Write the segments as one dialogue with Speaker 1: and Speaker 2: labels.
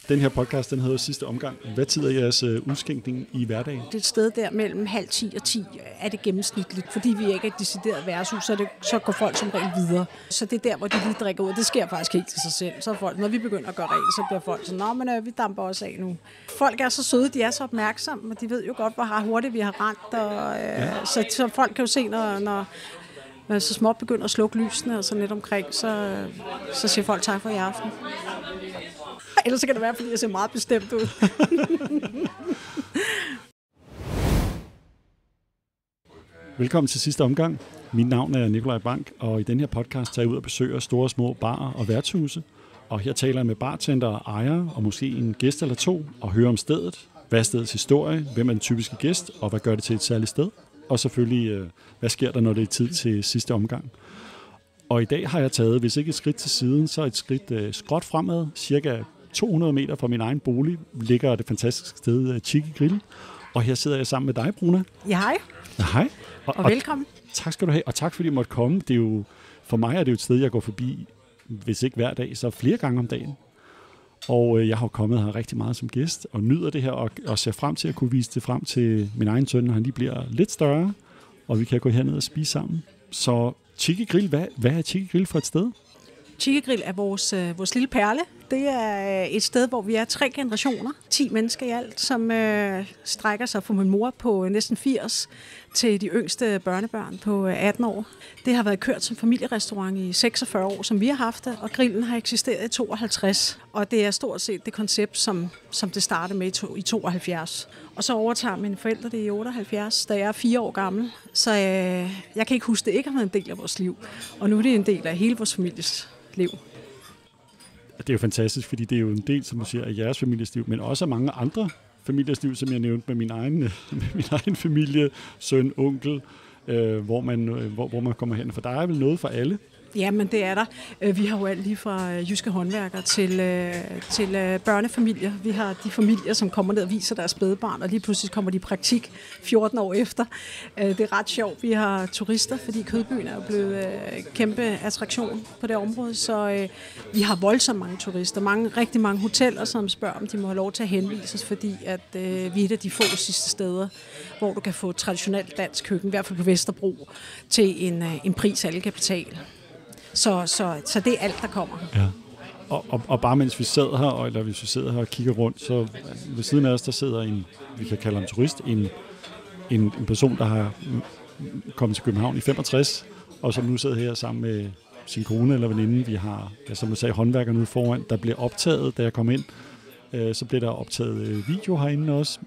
Speaker 1: Den her podcast, den hedder Sidste Omgang. Hvad tid er jeres udskænkning i hverdagen?
Speaker 2: Det er et sted der mellem 9:30 og 10 er det gennemsnitligt. Fordi vi ikke er et decideret værtshus, så går folk som regel videre. Så det er der, hvor de lige drikker ud. Det sker faktisk helt til sig selv. Så folk, når vi begynder at gøre rent, så bliver folk sådan, nå, men vi damper os af nu. Folk er så søde, de er så opmærksomme, og de ved jo godt, hvor hurtigt vi har rent. Og, så folk kan jo se, når så småt begynder at slukke lysene og så lidt omkring, så siger folk tak for i aften. Ellers så kan det være, fordi jeg ser meget bestemt ud.
Speaker 1: Velkommen til Sidste Omgang. Mit navn er Nikolaj Bank, og i den her podcast tager jeg ud og besøger store små barer og værtshuse. Og her taler jeg med bartender og ejere, og måske en gæst eller to, og hører om stedet. Hvad er stedets historie? Hvem er den typiske gæst? Og hvad gør det til et særligt sted? Og selvfølgelig, hvad sker der, når det er tid til sidste omgang? Og i dag har jeg taget, hvis ikke et skridt til siden, så et skridt skråt fremad. Cirka 200 meter fra min egen bolig ligger det fantastiske sted Chicky Grill. Og her sidder jeg sammen med dig, Bruna.
Speaker 2: Ja, hej.
Speaker 1: Ja, hej.
Speaker 2: Og velkommen.
Speaker 1: Tak skal du have, og tak fordi I måtte komme. Det er jo, for mig er det jo et sted, jeg går forbi, hvis ikke hver dag, så flere gange om dagen. Og jeg har kommet her rigtig meget som gæst, og nyder det her, og ser frem til at kunne vise det frem til min egen søn, når han lige bliver lidt større, og vi kan gå herned og spise sammen. Så Chicky Grill, hvad er Chicky Grill for et sted?
Speaker 2: Chicky Grill er vores lille perle. Det er et sted, hvor vi er 3 generationer, 10 mennesker i alt, som strækker sig fra min mor på næsten 80 til de yngste børnebørn på 18 år. Det har været kørt som familierestaurant i 46 år, som vi har haft det, og grillen har eksisteret i 52. Og det er stort set det koncept, som det startede med i 72. Og så overtager mine forældre det i 78, da jeg er 4 år gammel. Så jeg kan ikke huske, det ikke har været en del af vores liv. Og nu er det en del af hele vores families liv.
Speaker 1: Det er jo fantastisk, fordi det er jo en del, som du siger, af jeres families liv, men også af mange andre familiers liv, som jeg nævnte med min egen familie, søn, onkel, hvor man kommer hen. For der er vel noget for alle?
Speaker 2: Jamen, det er der. Vi har jo alt lige fra jyske håndværkere til børnefamilier. Vi har de familier, som kommer ned og viser deres spædbarn, og lige pludselig kommer de i praktik 14 år efter. Det er ret sjovt. Vi har turister, fordi Kødbyen er jo blevet kæmpe attraktion på det område, så vi har voldsomt mange turister. Rigtig mange hoteller, som spørger, om de må have lov til at henvises, fordi at vi er et af de få sidste steder, hvor du kan få traditionelt dansk køkken, i hvert fald på Vesterbro, til en pris, alle kan betale. Så det er alt, der kommer.
Speaker 1: Ja. Og bare mens vi sidder her, eller hvis vi sidder her og kigger rundt, så ved siden af os, der sidder vi kan kalde ham turist, en person, der har kommet til København i 65, og som nu sidder her sammen med sin kone eller veninde. Vi har, som jeg sagde, håndværkerne ude foran, der bliver optaget, da jeg kom ind. Så bliver der optaget video herinde også,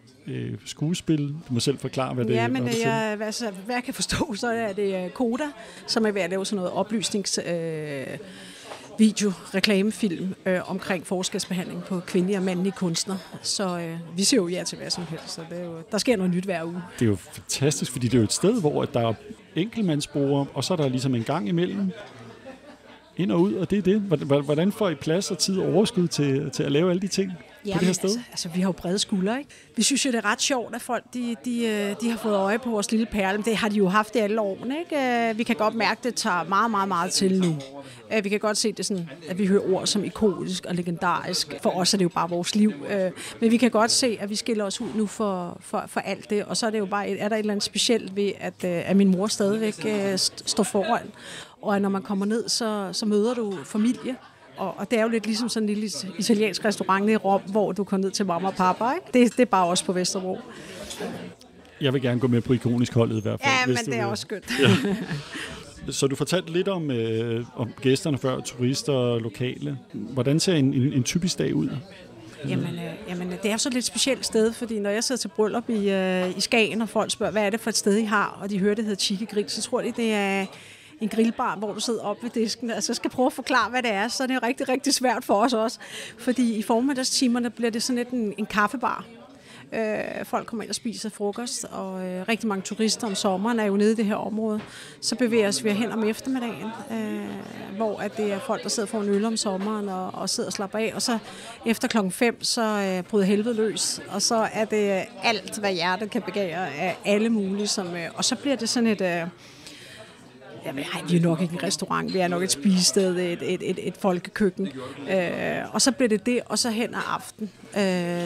Speaker 1: skuespil. Du må selv forklare, hvad det er.
Speaker 2: Ja, men hvad jeg kan forstå, så er det Koda, som er ved at lave sådan noget video, reklamefilm omkring forskelsbehandling på kvindelige og mandlige kunstnere. Så vi ser jo ja til hvad som helst, så der sker noget nyt hver uge.
Speaker 1: Det er jo fantastisk, fordi det er jo et sted, hvor der er enkeltmandsbrugere, og så er der ligesom en gang imellem ind og ud, og det er det. Hvordan får I plads og tid og overskud til at lave alle de ting på det her sted?
Speaker 2: Altså, vi har jo brede skuldre, ikke? Vi synes jo, det er ret sjovt, at folk de har fået øje på vores lille perle. Det har de jo haft i alle årene, ikke? Vi kan godt mærke, at det tager meget, meget, meget til nu. Vi kan godt se det sådan, at vi hører ord som ikonisk og legendarisk. For os er det jo bare vores liv. Men vi kan godt se, at vi skiller os ud nu for alt det. Og så er det jo bare, er der et eller andet specielt ved, at min mor stadigvæk står foran. Og når man kommer ned, så møder du familie. Og det er jo lidt ligesom sådan en lille italiensk restaurant i Rom, hvor du kommer ned til mamma og papa, ikke? Det er bare også på Vesterbro.
Speaker 1: Jeg vil gerne gå med på ikonisk holdet i hvert fald.
Speaker 2: Ja, men det er også skønt.
Speaker 1: Ja. Så du fortalte lidt om gæsterne før, turister og lokale. Hvordan ser en typisk dag ud?
Speaker 2: Jamen, det er så lidt specielt sted, fordi når jeg sidder til bryllup i Skagen, og folk spørger, hvad er det for et sted, I har, og de hører, det hedder Chicky Grill, så tror de, det er en grillbar, hvor du sidder op ved disken, og så skal prøve at forklare, hvad det er, så det er rigtig, rigtig svært for os også. Fordi i formiddagstimerne bliver det sådan lidt en kaffebar. Folk kommer ind og spiser frokost, og rigtig mange turister om sommeren er jo nede i det her område. Så bevæger os vi hen om eftermiddagen, hvor at det er folk, der sidder for en øl om sommeren og sidder og slapper af. Og så efter 5:00, så bryder helvede løs, og så er det alt, hvad hjertet kan begære af alle mulige. Og så bliver det sådan Jamen, vi er nok ikke en restaurant, vi er nok et spisested, et folkekøkken. Og så bliver det, og så hen ad aften,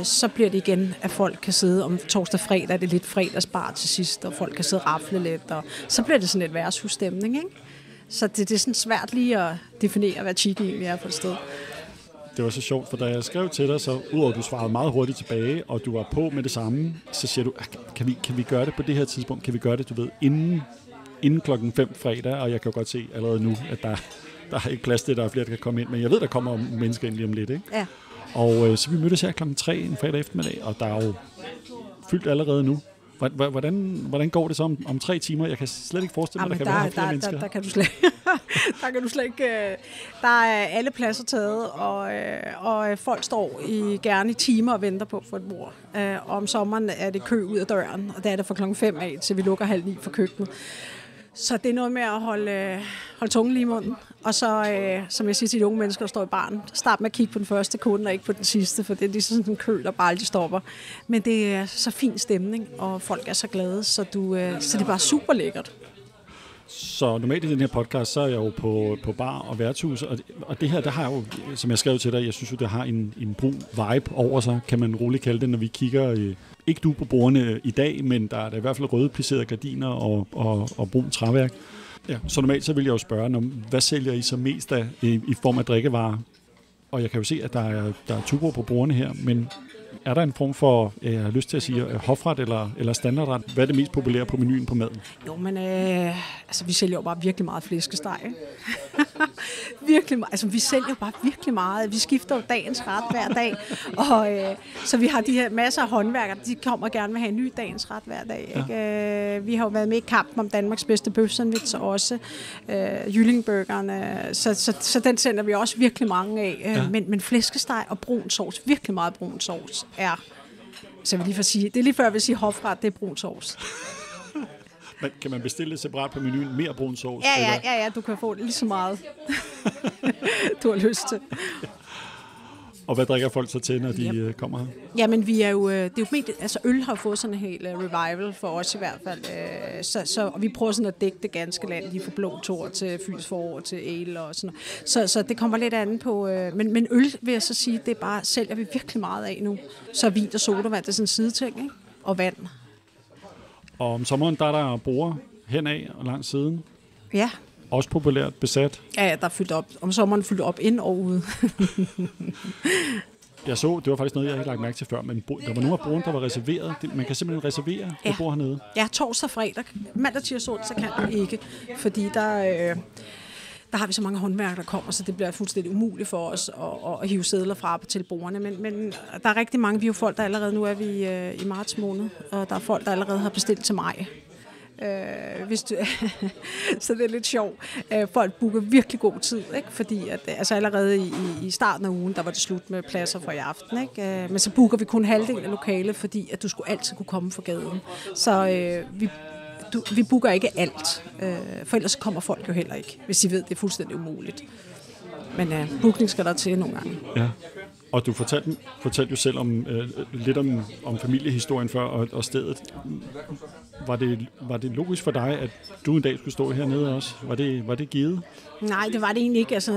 Speaker 2: så bliver det igen, at folk kan sidde om torsdag fredag, er det lidt fredagsbar til sidst, og folk kan sidde og rafle lidt, og så bliver det sådan et værtshusstemning, ikke? Så det er sådan svært lige at definere, hvad chic egentlig er for et sted.
Speaker 1: Det var så sjovt, for da jeg skrev til dig, så udover at du svarede meget hurtigt tilbage, og du var på med det samme, så siger du, kan vi gøre det på det her tidspunkt? Kan vi gøre det, du ved, inden klokken 5 fredag? Og jeg kan jo godt se allerede nu, at der er ikke plads til, at der er flere, der kan komme ind. Men jeg ved, der kommer mennesker ind lige om lidt, ikke?
Speaker 2: Ja.
Speaker 1: Og så vi mødtes her klokken 3 en fredag eftermiddag, og der er jo fyldt allerede nu. Hvordan går det så om 3 timer? Jeg kan slet ikke forestille mig, at der kan være flere mennesker.
Speaker 2: Der kan du slet ikke. Der er alle pladser taget, og folk står gerne i timer og venter på for et bord. Og om sommeren er det kø ud af døren, og der er det fra klokken 5 af, til vi lukker 8:30 for køkkenet. Så det er noget med at holde tungen lige i munden. Og så, som jeg siger til de unge mennesker, der står i baren, start med at kigge på den første kunde, og ikke på den sidste, for det er ligesom sådan en kø, der bare aldrig stopper. Men det er så fin stemning, og folk er så glade, så det er bare super lækkert.
Speaker 1: Så normalt i den her podcast, så er jeg jo på bar og værtshus, og det her, der har jo, som jeg skrev til dig, jeg synes jo, det har en brun vibe over sig, kan man roligt kalde det, når vi kigger, ikke du på bordene i dag, men der er i hvert fald røde plisserede gardiner og brun træværk. Ja, så normalt så vil jeg jo spørge, hvad sælger I så mest af i form af drikkevarer? Og jeg kan jo se, at der er tuborg på bordene her, men er der en form for, jeg har lyst til at sige, hofret eller standardret? Hvad er det mest populære på menuen på maden?
Speaker 2: Jo, men vi sælger jo bare virkelig meget flæskesteg. Virkelig, vi sælger jo bare virkelig meget. Vi skifter jo dagens ret hver dag. Og, så vi har de her masser af håndværkere, de kommer og gerne vil have en ny dagens ret hver dag. Ikke? Vi har jo været med i kampen om Danmarks bedste bøfsandwich også. Jyllingburgerne. Så den sender vi også virkelig mange af. Men flæskesteg og brun sovs, virkelig meget brun sovs, er, så jeg vil lige for sige, det er lige før jeg vil sige hofret, det er brun sovs.
Speaker 1: Men kan man bestille det separat på menuen, mere brun sovs?
Speaker 2: Ja, du kan få det lige så meget, du har lyst til.
Speaker 1: Og hvad drikker folk så til, når de kommer her?
Speaker 2: Jamen, vi er jo, det er jo mest, altså øl har fået sådan en helt revival for os i hvert fald. Så vi prøver sådan at dække det ganske land, lige fra blå tor til Fyns forår til ale og sådan noget. Så det kommer lidt andet på, men øl vil jeg så sige, det er bare, sælger vi virkelig meget af nu. Så vin og sodavand, det er sådan en sideting, ikke? Og vand. Og
Speaker 1: om sommeren, der er der borde henad og langs siden.
Speaker 2: Ja.
Speaker 1: Også populært besat.
Speaker 2: Ja, der er fyldt op. Om sommeren fyldt op ind og ude.
Speaker 1: Jeg så, det var faktisk noget, jeg ikke lagt mærke til før, men der var nogle af bordene, der var reserveret. Man kan simpelthen reservere det bord hernede. Ja,
Speaker 2: torsdag og fredag. Mandag, tirsdag og onsdag kan du ikke, fordi der har vi så mange håndværkere, der kommer, så det bliver fuldstændig umuligt for os at hive sedler fra til bordene. Men der er rigtig mange, vi er jo folk, der allerede, nu er vi i marts måned, og der er folk, der allerede har bestilt til maj. Så det er lidt sjovt. Folk booker virkelig god tid, ikke? Fordi at, altså allerede i starten af ugen, der var det slut med pladser for i aften. Ikke? Men så booker vi kun halvdelen af lokalet, fordi at du skulle altid kunne komme fra gaden. Så vi booker ikke alt, for ellers kommer folk jo heller ikke, hvis de ved, det er fuldstændig umuligt. Men bookning skal der til nogle gange.
Speaker 1: Ja. Og du fortalte jo selv lidt om familiehistorien før og stedet. Var det logisk for dig, at du en dag skulle stå hernede også? Var det givet?
Speaker 2: Nej, det var det egentlig ikke. Altså,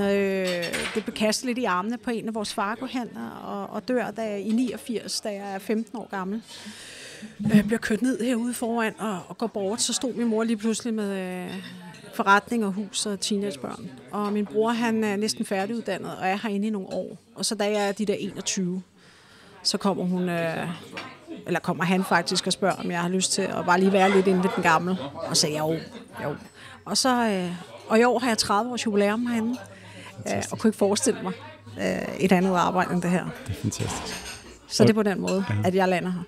Speaker 2: det blev kastet lidt i armene på en af vores far går hen og dør i 89, da jeg er 15 år gammel. Bliver kørt ned herude foran og går bort. Så stod min mor lige pludselig med forretning og hus og teenagebørn. Og min bror, han er næsten færdiguddannet og er herinde i nogle år. Og så da jeg er de der 21, så kommer han faktisk og spørger, om jeg har lyst til at bare lige være lidt inde ved den gamle. Og så sagde jeg jo. Og så og i år har jeg 30 års jubilæum herinde, og kunne ikke forestille mig et andet arbejde end det her.
Speaker 1: Det er fantastisk.
Speaker 2: Så det er på den måde, at jeg lander her.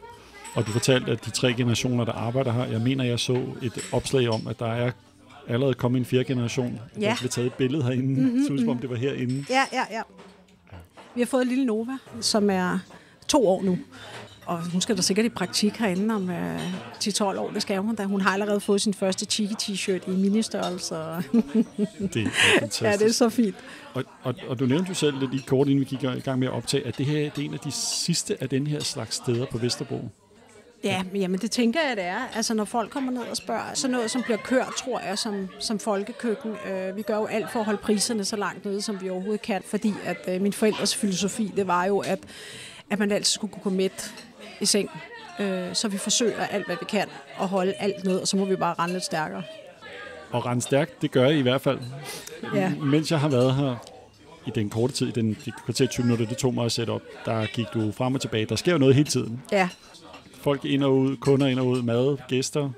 Speaker 1: Og du fortalte, at de 3 generationer, der arbejder her, jeg mener, jeg så et opslag om, at der er allerede kommet en 4. generation.
Speaker 2: Ja.
Speaker 1: Der blev taget et billede herinde, så ud som om det var herinde.
Speaker 2: Ja. Vi har fået en lille Nova, som er 2 år nu. Og hun skal da sikkert i praktik herinde om 10-12 år, det skal hun da. Hun har allerede fået sin første Chiki-t-shirt i ministørrelse.
Speaker 1: Det er fantastisk.
Speaker 2: Ja, det er så fint.
Speaker 1: Og du nævnte jo selv lidt i kort, inden vi gik i gang med at optage, at det her det er en af de sidste af den her slags steder på Vesterbro.
Speaker 2: Ja, men det tænker jeg, det er. Altså, når folk kommer ned og spørger, så noget, som bliver kørt, tror jeg, som folkekøkken. Vi gør jo alt for at holde priserne så langt nede, som vi overhovedet kan, fordi at min forældres filosofi, det var jo, at man altid skulle kunne gå mæt i seng. Så vi forsøger alt, hvad vi kan, at holde alt ned, og så må vi bare rende lidt stærkere.
Speaker 1: Og rende stærkt, det gør I hvert fald.
Speaker 2: Ja.
Speaker 1: Mens jeg har været her i den korte tid, de kvarter 20 minutter, det tog mig at sætte op, der gik du frem og tilbage. Der sker jo noget hele tiden.
Speaker 2: Ja.
Speaker 1: Folk ind og ud, kunder ind og ud, mad, gæster,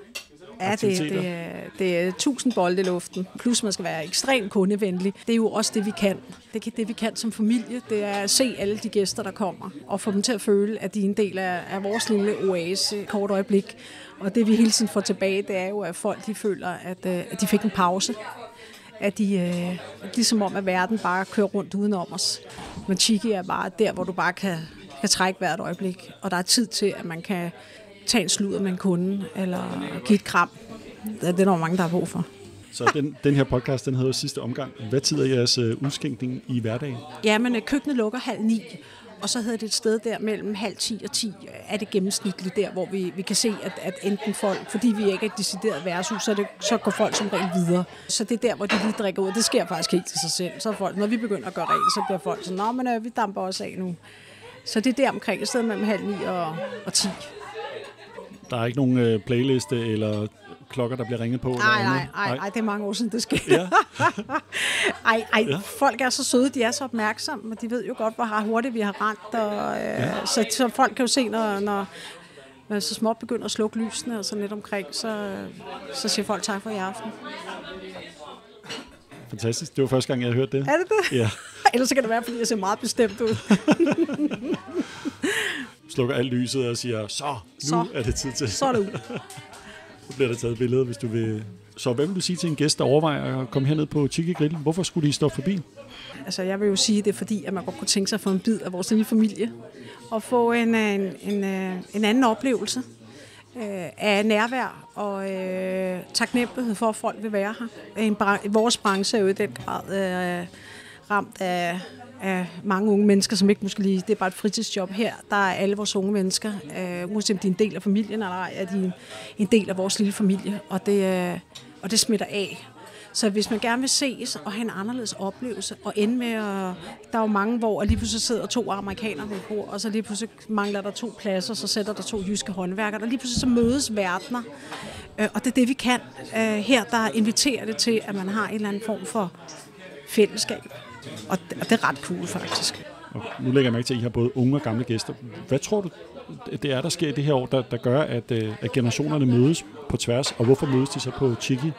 Speaker 2: ja, det er 1000 bolde i luften. Plus man skal være ekstremt kundevenlig. Det er jo også det, vi kan. Det er det, vi kan som familie. Det er at se alle de gæster, der kommer, og få dem til at føle, at de er en del af vores lille oase kort øjeblik. Og det, vi hele tiden får tilbage, det er jo, at folk de føler, at de fik en pause. At de, ligesom om, at verden bare kører rundt udenom os. Men Chiki er bare der, hvor du bare kan trække hvert øjeblik. Og der er tid til, at man kan tage en sludder med en kunde, eller give et kram. Det er der mange, der har brug for.
Speaker 1: Så den her podcast, den hedder Sidste Omgang. Hvad tid er jeres udskænkning i hverdagen?
Speaker 2: Ja, men køkkenet lukker 8:30, og så hedder det et sted der mellem 9:30 og 10 er det gennemsnitligt der, hvor vi kan se, at enten folk, fordi vi ikke er et decideret værtshus, så går folk som regel videre. Så det er der, hvor de lige drikker ud. Det sker faktisk helt til sig selv. Så folk, når vi begynder at gøre rent, så bliver folk sådan, nå, men vi damper også af nu. Så det er der omkring, et sted mellem 8:30 og 10.
Speaker 1: Der er ikke nogen playliste eller klokker, der bliver ringet på?
Speaker 2: Nej, det er mange år siden, det sker. Ja. Ja. Folk er så søde, de er så opmærksomme, og de ved jo godt, hvor hurtigt vi har rendt. Og, så folk kan jo se, når så småt begynder at slukke lysene og sådan lidt omkring, så siger folk tak for i aften.
Speaker 1: Fantastisk. Det var første gang, jeg havde hørt det.
Speaker 2: Er det det?
Speaker 1: Ja.
Speaker 2: Ellers så kan det være, fordi jeg ser meget bestemt ud.
Speaker 1: Slukker alt lyset og siger, så er det tid til.
Speaker 2: Så er det ud.
Speaker 1: Nu bliver der taget billeder, hvis du vil. Så hvad vil du sige til en gæst, der overvejer at komme herned på Chiki Grill? Hvorfor skulle de stoppe forbi? Altså,
Speaker 2: jeg vil jo sige, det er fordi, at man godt kunne tænke sig at få en bid af vores lille familie. Og få en anden oplevelse af nærvær og taknemmelighed for, at folk vil være her. Vores branche er jo i den grad ramt af mange unge mennesker, som ikke måske lige, det er bare et fritidsjob her. Der er alle vores unge mennesker, uanset om de er en del af familien, eller er de en del af vores lille familie, og det smitter af. Så hvis man gerne vil ses og have en anderledes oplevelse, og ende med der er jo mange, hvor lige pludselig sidder 2 amerikanere ved et bord, og så lige pludselig mangler der 2 pladser, så sætter der 2 jyske håndværkere, og lige pludselig så mødes verdener. Og det er det, vi kan. Her, der inviterer det til, at man har en eller anden form for fællesskab. Og det er ret cool, faktisk.
Speaker 1: Og nu lægger jeg mærke til, at I har både unge og gamle gæster. Hvad tror du, det er, der sker i det her år, der gør, at generationerne mødes på tværs? Og hvorfor mødes de så på Chiki?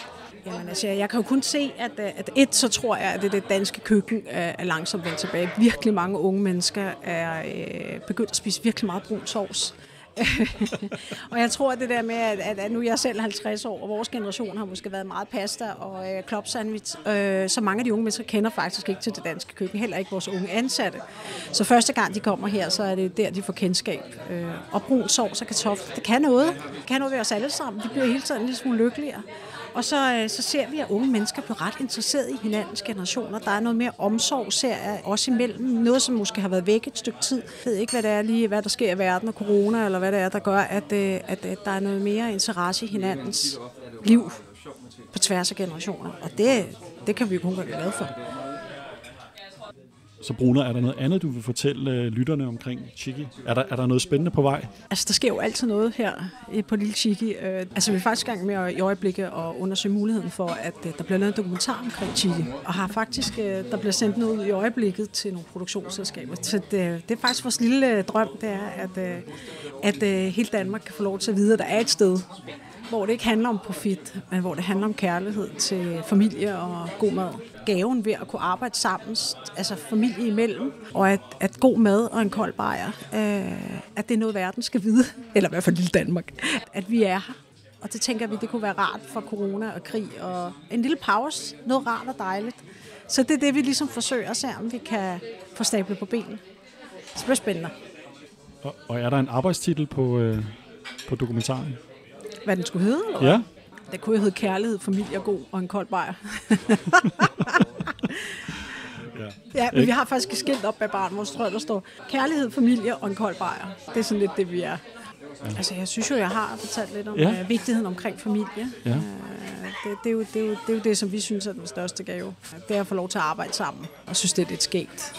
Speaker 2: Jamen, altså, jeg kan jo kun se, at så tror jeg, at det danske køkken er langsomt vendt tilbage. Virkelig mange unge mennesker er begyndt at spise virkelig meget brun sovs. Og jeg tror, at det der med, at nu er jeg selv 50 år, og vores generation har måske været meget pasta og club sandwich, så mange af de unge mennesker kender faktisk ikke til det danske køkken, heller ikke vores unge ansatte. Så første gang de kommer her, så er det der, de får kendskab. Og brun sovs og kartofler, det kan noget. Det kan noget ved os alle sammen. De bliver hele tiden en lille smule lykkeligere. Og så ser vi, at unge mennesker bliver ret interesseret i hinandens generationer. Der er noget mere omsorg, ser jeg, også imellem. Noget, som måske har været væk et stykke tid. Jeg ved ikke, hvad der sker i verden og corona, eller hvad det er, der gør, at der er noget mere interesse i hinandens liv på tværs af generationer. Og det kan vi jo kun gøre glade for.
Speaker 1: Så Bruna, er der noget andet, du vil fortælle lytterne omkring Chiki? Er der noget spændende på vej?
Speaker 2: Altså, der sker jo altid noget her på Lille Chiki. Altså, vi er faktisk i gang med i øjeblikket at undersøge muligheden for, at der bliver lavet en dokumentar omkring Chiki. Og har faktisk, der bliver sendt noget ud i øjeblikket til nogle produktionsselskaber. Så det er faktisk vores lille drøm, det er, at hele Danmark kan få lov til at vide, at der er et sted, hvor det ikke handler om profit, men hvor det handler om kærlighed til familie og god mad. Gaven ved at kunne arbejde sammen, altså familie imellem, og at god mad og en kold bajer, at det er noget, verden skal vide, eller i hvert fald lille Danmark, at vi er her. Og det tænker vi, det kunne være rart for corona og krig, og en lille pause, noget rart og dejligt. Så det er det, vi ligesom forsøger at se, om vi kan få stablet på benene. Det bliver spændende.
Speaker 1: Og er der en arbejdstitel på dokumentaren?
Speaker 2: Hvad den skulle hedde? Eller?
Speaker 1: Ja.
Speaker 2: Det kunne jo hedde Kærlighed, familie god og en kold bajer. Ja, men vi har faktisk et skilt op bag baren, hvor der står Kærlighed, familie og en kold bajer. Det er sådan lidt det, vi er.
Speaker 1: Ja.
Speaker 2: Altså, jeg synes jo, jeg har fortalt lidt om vigtigheden omkring familie.
Speaker 1: Ja.
Speaker 2: Det er jo det, som vi synes er den største gave. Det er at få lov til at arbejde sammen. Og synes, det er lidt skægt.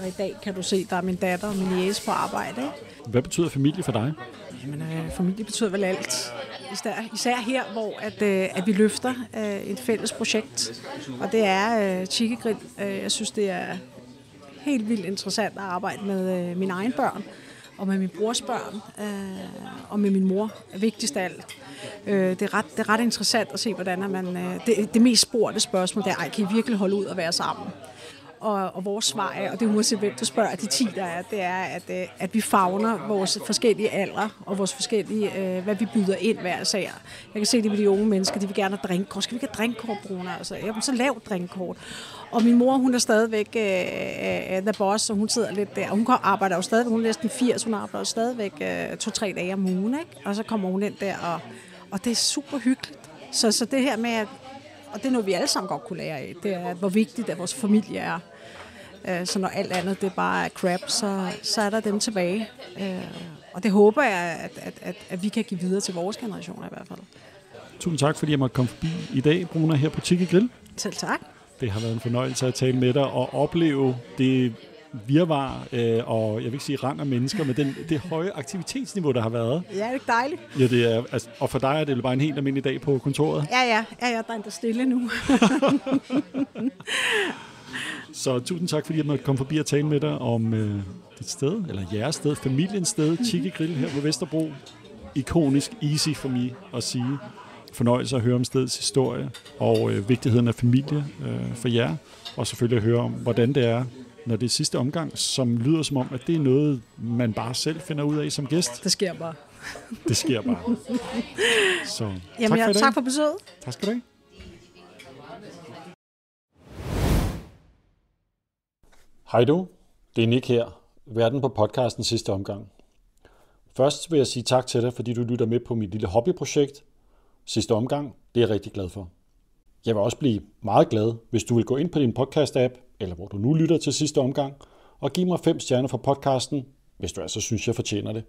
Speaker 2: Og i dag kan du se, der er min datter og min niece på arbejde. Ikke?
Speaker 1: Hvad betyder familie for dig?
Speaker 2: Jamen, familie betyder vel alt. Især her, hvor at vi løfter et fælles projekt. Og det er Chicky Grill. Jeg synes, det er helt vildt interessant at arbejde med mine egne børn. Og med min brors børn. Og med min mor. Vigtigst af alt. Det er ret interessant at se, hvordan man... Det mest spurgte spørgsmål, det er, kan I virkelig holde ud og være sammen? Og vores svar er, og det er uanset hvem du spørger af de 10, der er, det er, at vi favner vores forskellige alder og vores forskellige, hvad vi byder ind hver især. Jeg kan se det med de unge mennesker, de vil gerne have drinkkort. Skal vi ikke have drinkkort, Bruna? Altså, jeg vil så lav drinkkort. Og min mor, hun er stadigvæk the boss, og hun sidder lidt der. Hun arbejder jo stadigvæk, hun er næsten 80, hun arbejder jo stadigvæk 2-3 dage om ugen, ikke? Og så kommer hun ind der, og det er super hyggeligt. Så det her med, og det er noget, vi alle sammen godt kunne lære af, det er, hvor vigtigt at vores familie er. Så når alt andet det bare er crap, så er der dem tilbage. Og det håber jeg, at vi kan give videre til vores generationer i hvert fald.
Speaker 1: Tusind tak, fordi jeg måtte komme forbi i dag, Bruna, her på Chicky Grill.
Speaker 2: Selv tak.
Speaker 1: Det har været en fornøjelse at tale med dig og opleve det virvar, og jeg vil ikke sige rang af mennesker, men det høje aktivitetsniveau, der har været.
Speaker 2: Ja, det er dejligt.
Speaker 1: Ja, det er, altså, og for dig er det bare en helt almindelig dag på kontoret.
Speaker 2: Ja, der er endda stille nu.
Speaker 1: Så tusind tak, fordi jeg måtte komme forbi og tale med dig om dit sted, eller jeres sted, familiens sted, Chicky Grill her på Vesterbro. Ikonisk, easy for mig at sige. Fornøjelse at høre om stedets historie og vigtigheden af familie for jer. Og selvfølgelig at høre om, hvordan det er, når det er sidste omgang, som lyder som om, at det er noget, man bare selv finder ud af som gæst.
Speaker 2: Det sker bare.
Speaker 1: Det sker bare. Så
Speaker 2: jamen,
Speaker 1: tak for
Speaker 2: tak for besøget.
Speaker 1: Tak skal du have. Hej du, det er Nick her, værten på podcasten sidste omgang. Først vil jeg sige tak til dig, fordi du lytter med på mit lille hobbyprojekt sidste omgang. Det er jeg rigtig glad for. Jeg vil også blive meget glad, hvis du vil gå ind på din podcast-app, eller hvor du nu lytter til sidste omgang, og give mig 5 stjerner for podcasten, hvis du altså synes, jeg fortjener det.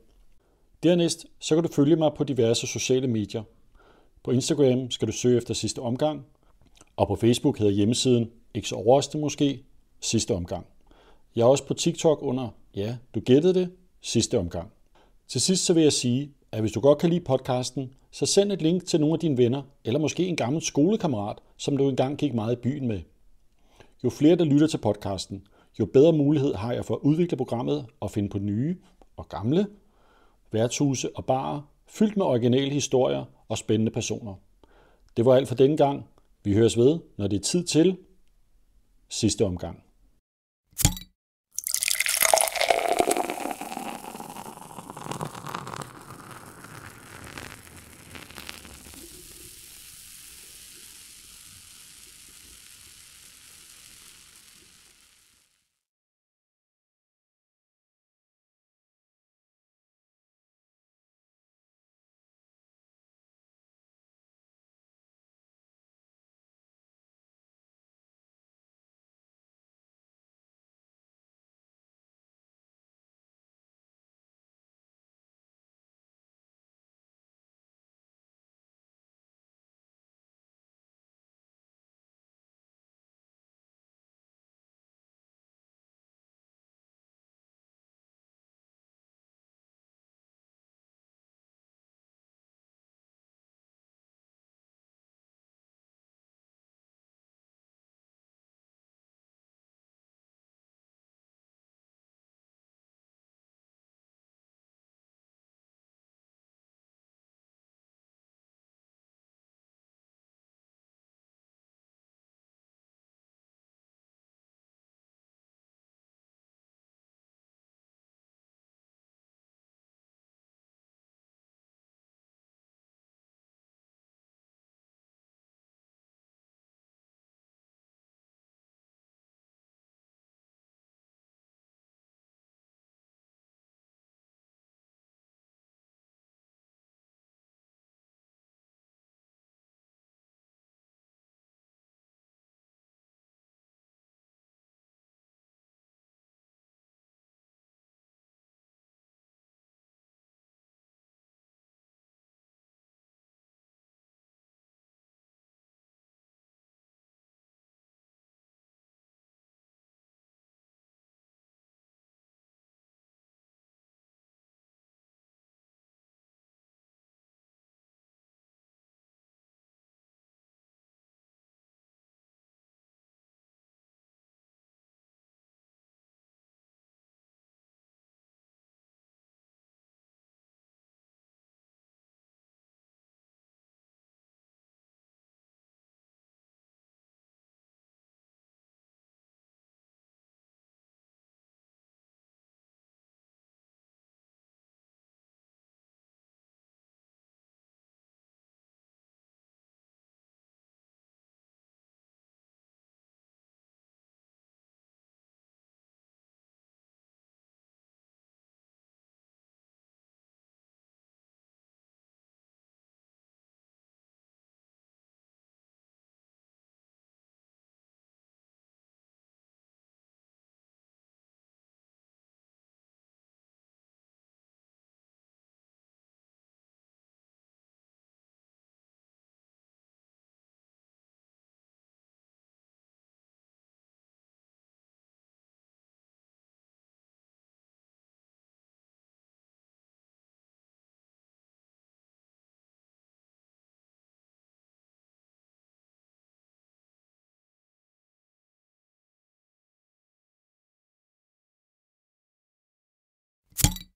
Speaker 1: Dernæst så kan du følge mig på diverse sociale medier. På Instagram skal du søge efter sidste omgang, og på Facebook hedder hjemmesiden, ikke så overraskende måske, sidste omgang. Jeg er også på TikTok under, ja, du gættede det, sidste omgang. Til sidst så vil jeg sige, at hvis du godt kan lide podcasten, så send et link til nogle af dine venner, eller måske en gammel skolekammerat, som du engang gik meget i byen med. Jo flere, der lytter til podcasten, jo bedre mulighed har jeg for at udvikle programmet og finde på nye og gamle værtshuse og barer, fyldt med originale historier og spændende personer. Det var alt for denne gang. Vi høres ved, når det er tid til sidste omgang.